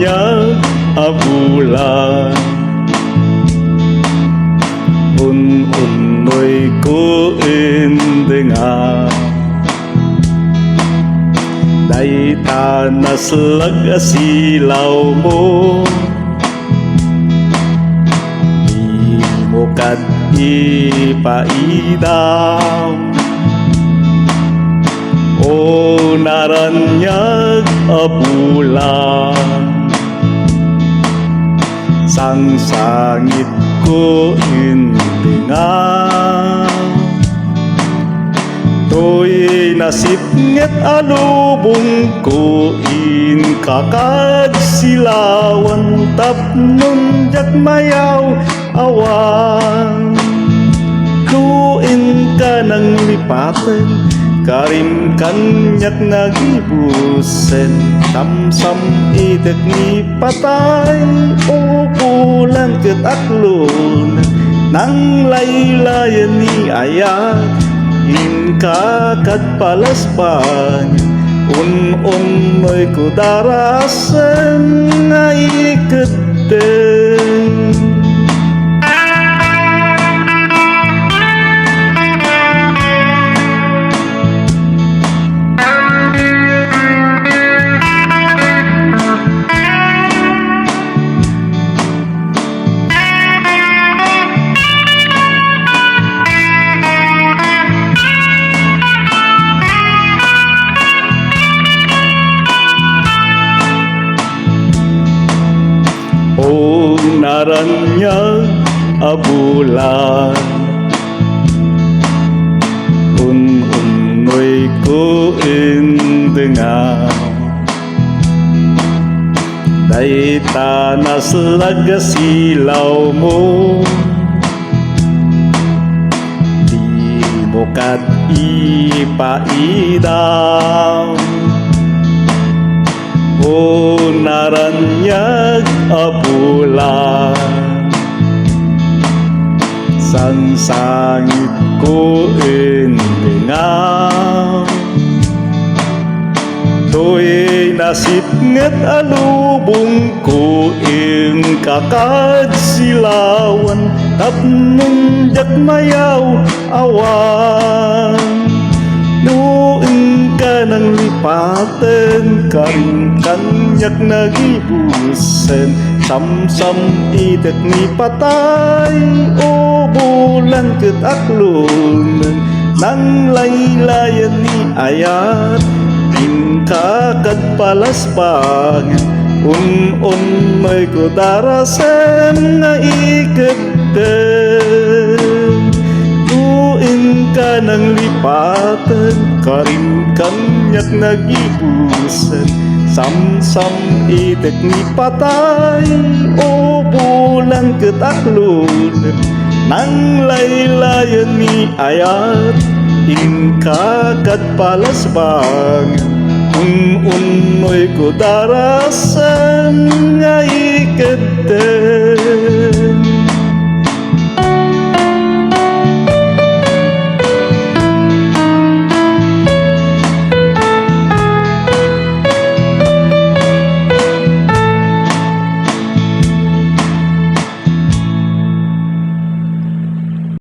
niya abulan un-unoy ko indenga dayta naslag asilaw mo di mo kad ipaidam o naranyag abulan sang sangit ko indingan to'y nasipnget alubong ko in kakad silawan tapnon jak mayaw awan luin ka ng lipatan karim kanyak nagibusen tamsam itek ni patay o bulan ketaklon nang laylayan ni ayat in kakad palaspan un-unoy ko darasan nga iketen o naranyag abulan un-unoy ko indenga dayta naslag asilaw mo di mo kad ipaidam o naranyag abulan sang sangit ko indingan to'y nasipnget alubong ko in kakad silawan tapnon jak mayaw awan nuin ka ng lipaten karing kanyak nagibusen samsam itek ni patay o bulan ketaklunan nang laylayan ni ayat in kakad palaspangan un-unoy ko darasan nga iketen tuin ka ng lipatan karim kanyak nagibusen samsam itek ni patay o bulan ketaklunan nang laylayan ni ayat in kakad palaspangan un-unoy ko darasan